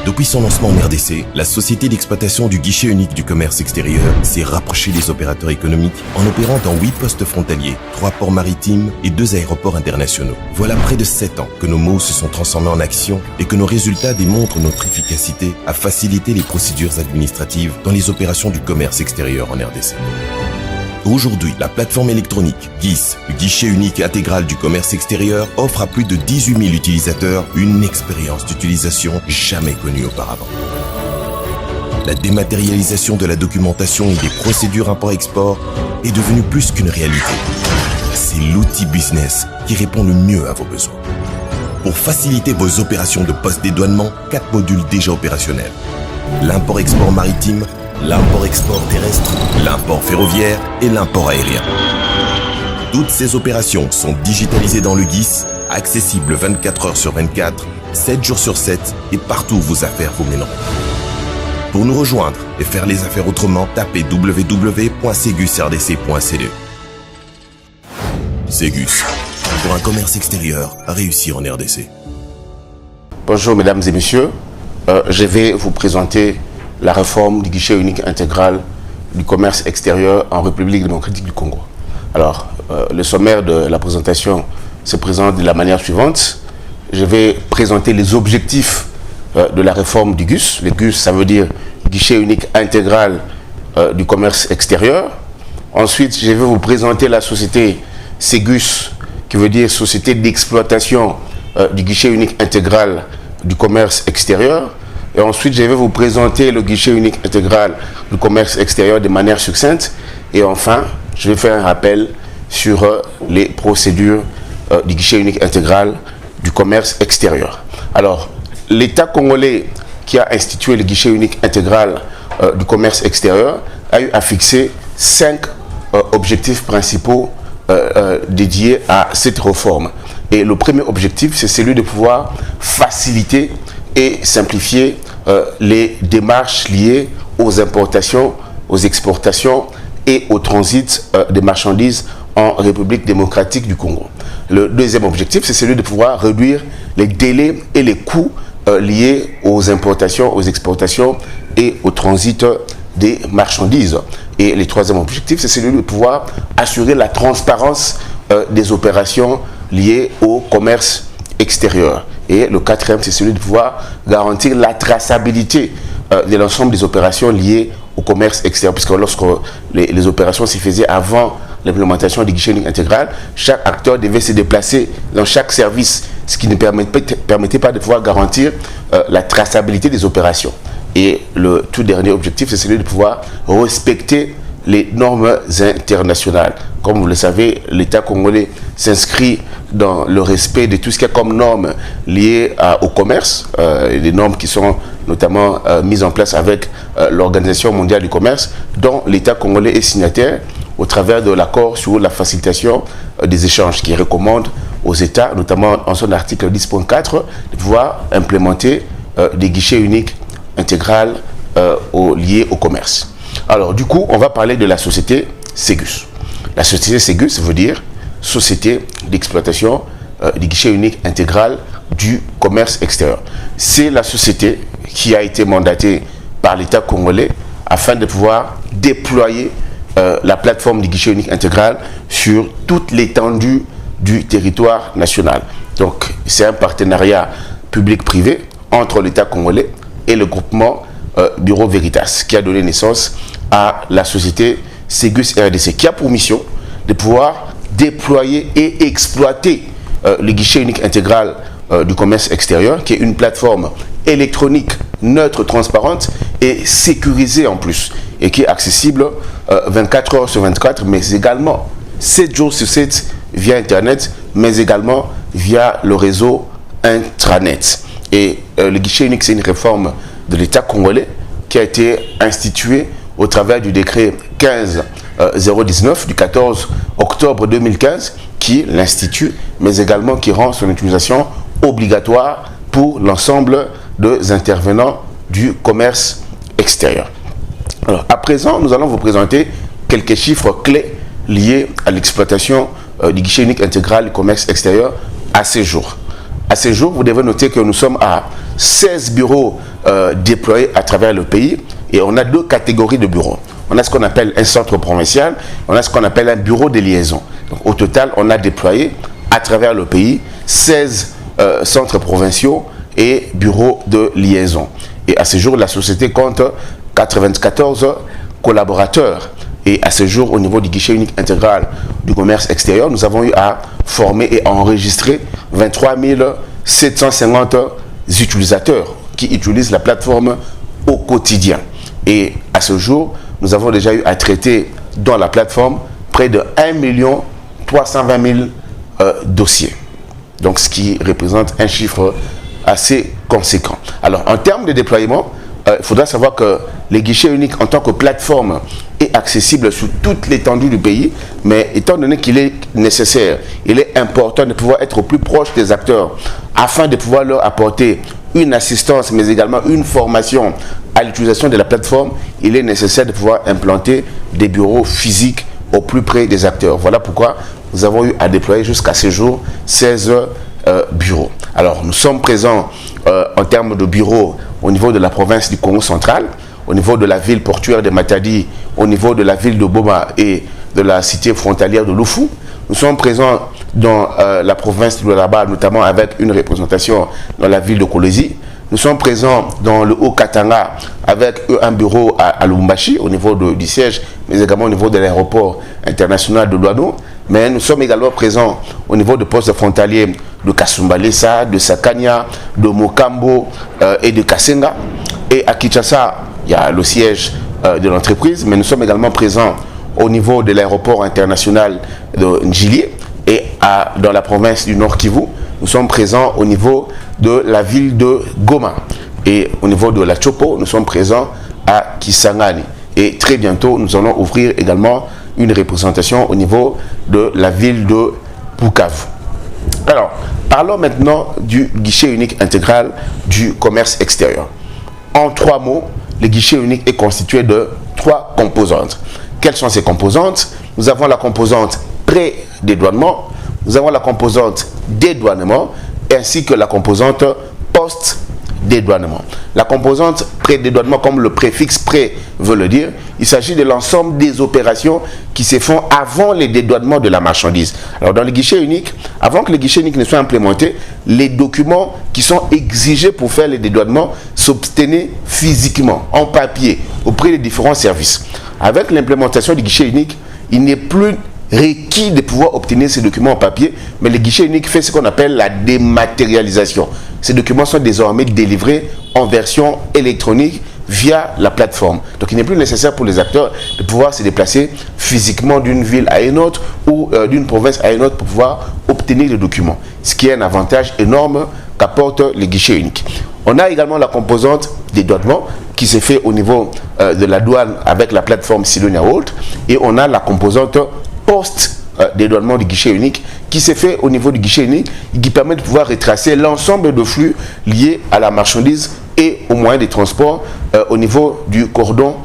Depuis son lancement en RDC, la société d'exploitation du guichet unique du commerce extérieur s'est rapprochée des opérateurs économiques en opérant dans 8 postes frontaliers, 3 ports maritimes et 2 aéroports internationaux. Voilà près de 7 ans que nos mots se sont transformés en action et que nos résultats démontrent notre efficacité à faciliter les procédures administratives dans les opérations du commerce extérieur en RDC. Aujourd'hui, la plateforme électronique GIS, le guichet unique intégral du commerce extérieur, offre à plus de 18 000 utilisateurs une expérience d'utilisation jamais connue auparavant. La dématérialisation de la documentation et des procédures import-export est devenue plus qu'une réalité. C'est l'outil business qui répond le mieux à vos besoins. Pour faciliter vos opérations de post-dédouanement, 4 modules déjà opérationnels. L'import-export maritime, l'import-export terrestre, l'import ferroviaire et l'import aérien. Toutes ces opérations sont digitalisées dans le GIS, accessibles 24 heures sur 24, 7 jours sur 7 et partout où vos affaires vous mèneront. Pour nous rejoindre et faire les affaires autrement, tapez www.segusrdc.cd. Ségus, pour un commerce extérieur à réussir en RDC. Bonjour mesdames et messieurs, je vais vous présenter la réforme du guichet unique intégral du commerce extérieur en République démocratique du Congo. Alors, le sommaire de la présentation se présente de la manière suivante. Je vais présenter les objectifs de la réforme du GUS. Le GUS, ça veut dire guichet unique intégral du commerce extérieur. Ensuite, je vais vous présenter la société Ségus, qui veut dire société d'exploitation du guichet unique intégral du commerce extérieur. Et ensuite, je vais vous présenter le guichet unique intégral du commerce extérieur de manière succincte. Et enfin, je vais faire un rappel sur les procédures du guichet unique intégral du commerce extérieur. Alors, l'État congolais qui a institué le guichet unique intégral du commerce extérieur a eu à fixer 5 objectifs principaux dédiés à cette réforme. Et le premier objectif, c'est celui de pouvoir faciliter et simplifier les démarches liées aux importations, aux exportations et au transit des marchandises en République démocratique du Congo. Le deuxième objectif, c'est celui de pouvoir réduire les délais et les coûts liés aux importations, aux exportations et au transit des marchandises. Et le troisième objectif, c'est celui de pouvoir assurer la transparence des opérations liées au commerce extérieur. Et le quatrième, c'est celui de pouvoir garantir la traçabilité de l'ensemble des opérations liées au commerce extérieur, puisque lorsque les opérations se faisaient avant l'implémentation du guichet unique intégral, chaque acteur devait se déplacer dans chaque service, ce qui ne permettait pas de pouvoir garantir la traçabilité des opérations. Et le tout dernier objectif, c'est celui de pouvoir respecter les normes internationales. Comme vous le savez, l'État congolais s'inscrit dans le respect de tout ce qui est comme normes liées au commerce, des normes qui sont notamment mises en place avec l'Organisation mondiale du commerce, dont l'État congolais est signataire au travers de l'accord sur la facilitation des échanges, qui recommande aux États, notamment en son article 10.4, de pouvoir implémenter des guichets uniques intégral lié au commerce. Alors du coup, on va parler de la société Ségus. La société Ségus veut dire société d'exploitation du guichet unique intégral du commerce extérieur. C'est la société qui a été mandatée par l'État congolais afin de pouvoir déployer la plateforme du guichet unique intégral sur toute l'étendue du territoire national. Donc c'est un partenariat public-privé entre l'État congolais et le groupement Bureau Veritas, qui a donné naissance à la société Ségus RDC, qui a pour mission de pouvoir déployer et exploiter le guichet unique intégral du commerce extérieur, qui est une plateforme électronique neutre, transparente et sécurisée en plus, et qui est accessible 24 heures sur 24, mais également 7 jours sur 7 via Internet, mais également via le réseau intranet. Et le guichet unique, c'est une réforme de l'État congolais qui a été instituée au travers du décret 15-019 du 14 octobre 2015 qui l'institue, mais également qui rend son utilisation obligatoire pour l'ensemble des intervenants du commerce extérieur. Alors, à présent, nous allons vous présenter quelques chiffres clés liés à l'exploitation du guichet unique intégral du commerce extérieur à ce jour. À ce jour, vous devez noter que nous sommes à 16 bureaux déployés à travers le pays et on a 2 catégories de bureaux. On a ce qu'on appelle un centre provincial, on a ce qu'on appelle un bureau de liaison. Donc, au total, on a déployé à travers le pays 16 centres provinciaux et bureaux de liaison. Et à ce jour, la société compte 94 collaborateurs. Et à ce jour, au niveau du guichet unique intégral du commerce extérieur, nous avons eu à former et enregistrer 23 750 utilisateurs qui utilisent la plateforme au quotidien. Et à ce jour, nous avons déjà eu à traiter dans la plateforme près de 1 320 000 dossiers. Donc, ce qui représente un chiffre assez conséquent. Alors, en termes de déploiement, il faudra savoir que les guichets uniques en tant que plateforme est accessible sur toute l'étendue du pays, mais étant donné qu'il est nécessaire, il est important de pouvoir être au plus proche des acteurs afin de pouvoir leur apporter une assistance, mais également une formation à l'utilisation de la plateforme. Il est nécessaire de pouvoir implanter des bureaux physiques au plus près des acteurs. Voilà pourquoi nous avons eu à déployer jusqu'à ce jour 16 bureaux. Alors, nous sommes présents en termes de bureaux au niveau de la province du Congo central, au niveau de la ville portuaire de Matadi, au niveau de la ville de Boma et de la cité frontalière de Lufu. Nous sommes présents dans la province de Lualaba, notamment avec une représentation dans la ville de Kolwezi. Nous sommes présents dans le Haut-Katanga avec un bureau à Lubumbashi au niveau du siège, mais également au niveau de l'aéroport international de Douano. Mais nous sommes également présents au niveau de postes frontaliers de Kasumbalesa, de Sakania, de Mokambo et de Kasenga. Et à Kinshasa, il y a le siège de l'entreprise, mais nous sommes également présents au niveau de l'aéroport international de Njili et dans la province du Nord Kivu. Nous sommes présents au niveau de la ville de Goma et au niveau de la Chopo, nous sommes présents à Kisangani. Et très bientôt, nous allons ouvrir également une représentation au niveau de la ville de Bukavu. Alors, parlons maintenant du guichet unique intégral du commerce extérieur. En 3 mots, le guichet unique est constitué de 3 composantes. Quelles sont ces composantes? Nous avons la composante pré-dédouanement, nous avons la composante dédouanement, ainsi que la composante post-dédouanement. La composante pré-dédouanement, comme le préfixe pré veut le dire, il s'agit de l'ensemble des opérations qui se font avant les dédouanements de la marchandise. Alors dans le guichet unique, avant que le guichet unique ne soit implémenté, les documents qui sont exigés pour faire les dédouanements s'obtenaient physiquement, en papier, auprès des différents services. Avec l'implémentation du guichet unique, il n'est plus requis de pouvoir obtenir ces documents en papier, mais le guichet unique fait ce qu'on appelle la dématérialisation. Ces documents sont désormais délivrés en version électronique via la plateforme. Donc il n'est plus nécessaire pour les acteurs de pouvoir se déplacer physiquement d'une ville à une autre ou d'une province à une autre pour pouvoir obtenir les documents. Ce qui est un avantage énorme qu'apporte le guichet unique. On a également la composante dédouanement qui se fait au niveau de la douane avec la plateforme Sidonia World, et on a la composante post-dédouanement du guichet unique qui s'est fait au niveau du guichet unique et qui permet de pouvoir retracer l'ensemble de flux liés à la marchandise et aux moyens de transport au niveau du cordon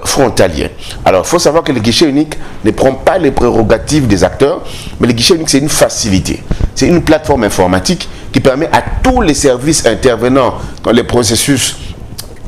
frontalier. Alors, il faut savoir que le guichet unique ne prend pas les prérogatives des acteurs, mais le guichet unique, c'est une facilité. C'est une plateforme informatique qui permet à tous les services intervenant dans les processus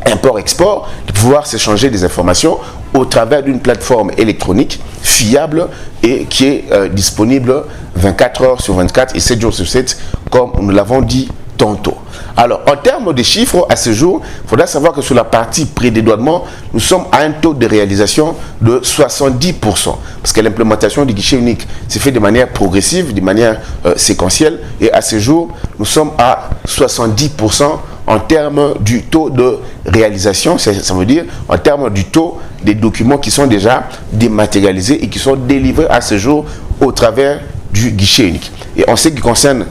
import-export de pouvoir s'échanger des informations au travers d'une plateforme électronique fiable et qui est disponible 24 heures sur 24 et 7 jours sur 7, comme nous l'avons dit tantôt. Alors, en termes de chiffres, à ce jour, il faudra savoir que sur la partie pré-dédouanement, nous sommes à un taux de réalisation de 70%. Parce que l'implémentation du guichet unique s'est fait de manière progressive, de manière séquentielle. Et à ce jour, nous sommes à 70% en termes du taux de réalisation. Ça veut dire en termes du taux des documents qui sont déjà dématérialisés et qui sont délivrés à ce jour au travers du guichet unique. Et en ce qui concerne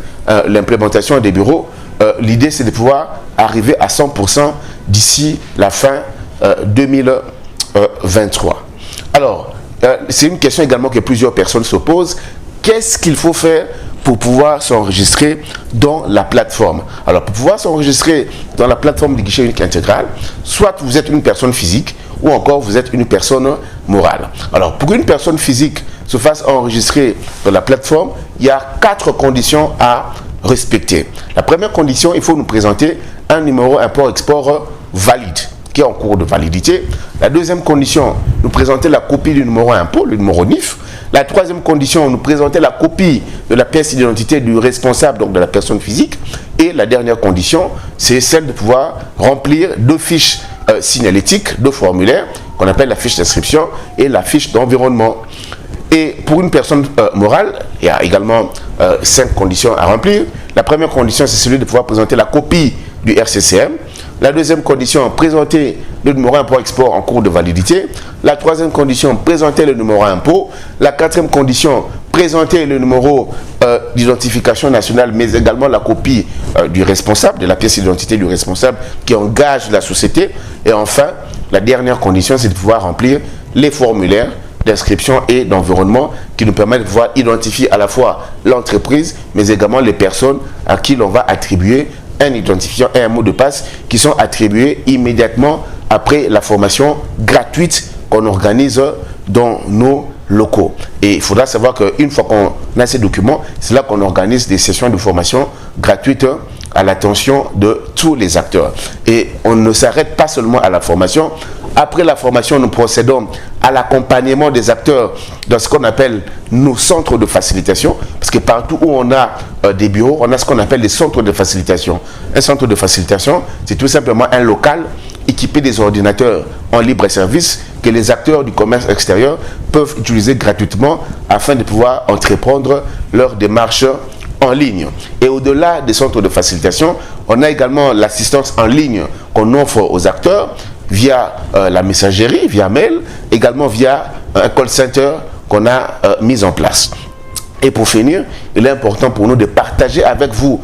l'implémentation des bureaux, l'idée c'est de pouvoir arriver à 100% d'ici la fin 2023. Alors, c'est une question également que plusieurs personnes se posent. Qu'est-ce qu'il faut faire pour pouvoir s'enregistrer dans la plateforme? Alors, pour pouvoir s'enregistrer dans la plateforme du guichet unique intégral, soit vous êtes une personne physique ou encore vous êtes une personne morale. Alors, pour qu'une personne physique se fasse enregistrer dans la plateforme, il y a 4 conditions à respecter. La première condition, il faut nous présenter un numéro import-export valide, qui est en cours de validité. La deuxième condition, nous présenter la copie du numéro impôt, le numéro NIF. La troisième condition, nous présenter la copie de la pièce d'identité du responsable, donc de la personne physique. Et la dernière condition, c'est celle de pouvoir remplir 2 fiches signalétiques, 2 formulaires, qu'on appelle la fiche d'inscription et la fiche d'environnement. Et pour une personne morale, il y a également 5 conditions à remplir. La première condition, c'est celui de pouvoir présenter la copie du RCCM. La deuxième condition, présenter le numéro import-export en cours de validité. La troisième condition, présenter le numéro impôt. La quatrième condition, présenter le numéro d'identification nationale, mais également la copie du responsable, de la pièce d'identité du responsable qui engage la société. Et enfin, la dernière condition, c'est de pouvoir remplir les formulaires d'inscription et d'environnement qui nous permettent de pouvoir identifier à la fois l'entreprise, mais également les personnes à qui l'on va attribuer un identifiant et un mot de passe qui sont attribués immédiatement après la formation gratuite qu'on organise dans nos locaux. Et il faudra savoir qu'une fois qu'on a ces documents, c'est là qu'on organise des sessions de formation gratuites à l'attention de tous les acteurs. Et on ne s'arrête pas seulement à la formation. Après la formation, nous procédons à l'accompagnement des acteurs dans ce qu'on appelle nos centres de facilitation. Parce que partout où on a des bureaux, on a ce qu'on appelle des centres de facilitation. Un centre de facilitation, c'est tout simplement un local équipé des ordinateurs en libre service que les acteurs du commerce extérieur peuvent utiliser gratuitement afin de pouvoir entreprendre leur démarche en ligne. Et au-delà des centres de facilitation, on a également l'assistance en ligne qu'on offre aux acteurs via la messagerie, via mail, également via un call center qu'on a mis en place. Et pour finir, il est important pour nous de partager avec vous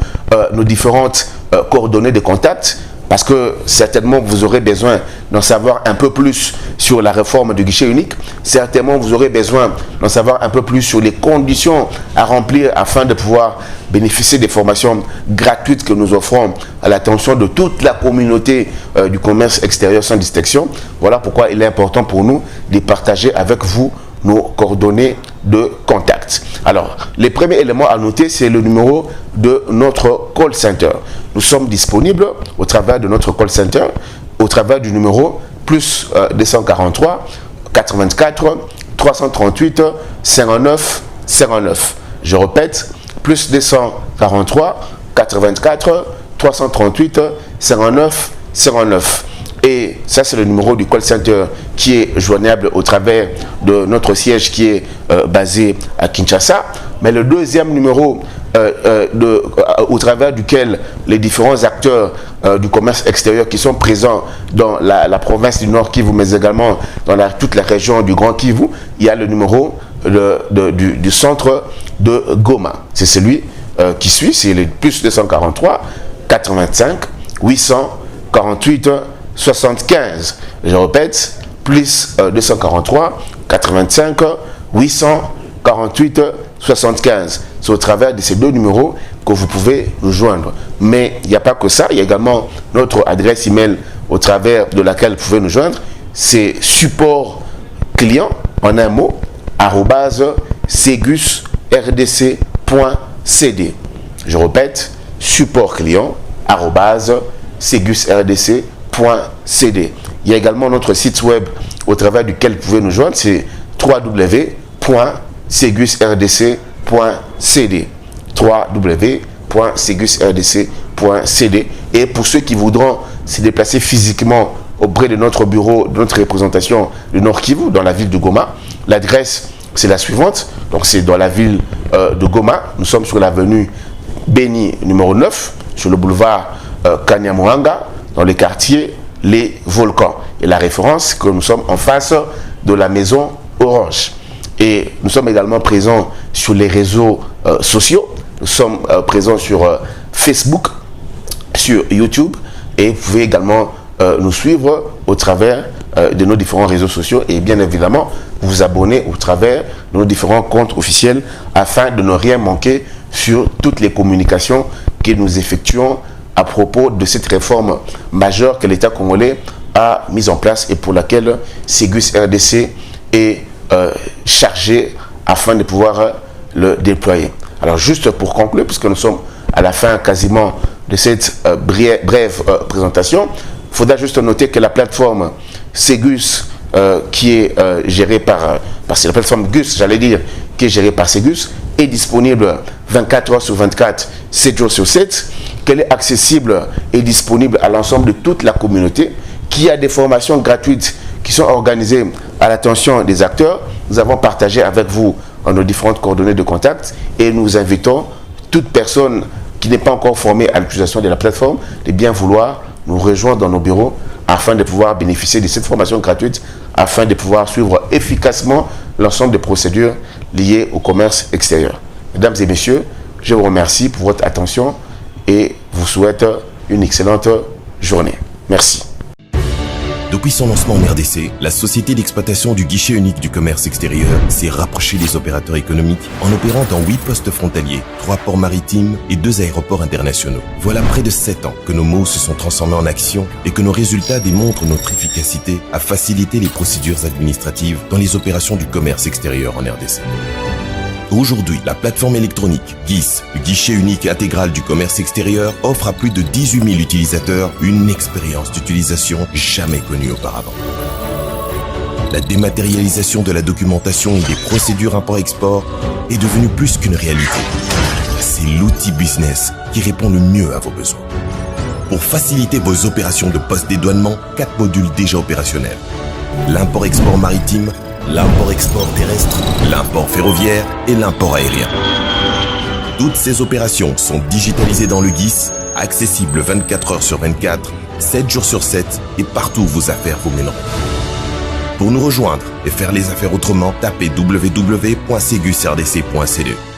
nos différentes coordonnées de contact, parce que certainement vous aurez besoin d'en savoir un peu plus sur la réforme du guichet unique. Certainement vous aurez besoin d'en savoir un peu plus sur les conditions à remplir afin de pouvoir bénéficier des formations gratuites que nous offrons à l'attention de toute la communauté du commerce extérieur sans distinction. Voilà pourquoi il est important pour nous de partager avec vous nos coordonnées de contact. Alors, les premiers éléments à noter, c'est le numéro de notre call center. Nous sommes disponibles au travers de notre call center, au travers du numéro plus 243 84 338 59 59. Je répète, plus 243 84 338 59 59. Et ça, c'est le numéro du call center qui est joignable au travers de notre siège qui est basé à Kinshasa. Mais le deuxième numéro au travers duquel les différents acteurs du commerce extérieur qui sont présents dans la province du Nord Kivu, mais également dans toute la région du Grand Kivu, il y a le numéro du centre de Goma. C'est celui qui suit, c'est le plus 243 85 848 75. Je répète, plus 243 85 848 75. C'est au travers de ces deux numéros que vous pouvez nous joindre. Mais il n'y a pas que ça, il y a également notre adresse email au travers de laquelle vous pouvez nous joindre. C'est support client en un mot @segusrdc.cd. Je répète, support client @segusrdc.cd. Il y a également notre site web au travers duquel vous pouvez nous joindre, c'est www.segusrdc.cd. www.segusrdc.cd. Et pour ceux qui voudront se déplacer physiquement auprès de notre bureau, de notre représentation du Nord Kivu, dans la ville de Goma, l'adresse c'est la suivante. Donc c'est dans la ville de Goma. Nous sommes sur l'avenue Béni numéro 9, sur le boulevard Kanyamuhanga, dans le quartier Les Volcans. Et la référence, que nous sommes en face de la maison Orange. Et nous sommes également présents sur les réseaux sociaux. Nous sommes présents sur Facebook, sur YouTube. Et vous pouvez également nous suivre au travers de nos différents réseaux sociaux. Et bien évidemment, vous abonner au travers de nos différents comptes officiels afin de ne rien manquer sur toutes les communications que nous effectuons à propos de cette réforme majeure que l'État congolais a mise en place et pour laquelle Segus RDC est chargé afin de pouvoir le déployer. Alors juste pour conclure, puisque nous sommes à la fin quasiment de cette brève présentation. Il faudra juste noter que la plateforme Ségus, qui est gérée par c'est la plateforme GUS, j'allais dire, qui est gérée par Ségus, est disponible 24 heures sur 24, 7 jours sur 7, qu'elle est accessible et disponible à l'ensemble de toute la communauté, qu'il y a des formations gratuites qui sont organisées à l'attention des acteurs. Nous avons partagé avec vous nos différentes coordonnées de contact et nous invitons toute personne qui n'est pas encore formée à l'utilisation de la plateforme de bien vouloir nous rejoindre dans nos bureaux afin de pouvoir bénéficier de cette formation gratuite, afin de pouvoir suivre efficacement l'ensemble des procédures liées au commerce extérieur. Mesdames et messieurs, je vous remercie pour votre attention et vous souhaite une excellente journée. Merci. Depuis son lancement en RDC, la société d'exploitation du guichet unique du commerce extérieur s'est rapprochée des opérateurs économiques en opérant dans 8 postes frontaliers, 3 ports maritimes et 2 aéroports internationaux. Voilà près de 7 ans que nos mots se sont transformés en action et que nos résultats démontrent notre efficacité à faciliter les procédures administratives dans les opérations du commerce extérieur en RDC. Aujourd'hui, la plateforme électronique GIS, le guichet unique intégral du commerce extérieur, offre à plus de 18 000 utilisateurs une expérience d'utilisation jamais connue auparavant. La dématérialisation de la documentation et des procédures import-export est devenue plus qu'une réalité. C'est l'outil business qui répond le mieux à vos besoins. Pour faciliter vos opérations de post-dédouanement, 4 modules déjà opérationnels. L'import-export maritime, l'import-export terrestre, l'import ferroviaire et l'import aérien. Toutes ces opérations sont digitalisées dans le GIS, accessibles 24 heures sur 24, 7 jours sur 7 et partout où vos affaires vous mèneront. Pour nous rejoindre et faire les affaires autrement, tapez www.segusrdc.ce.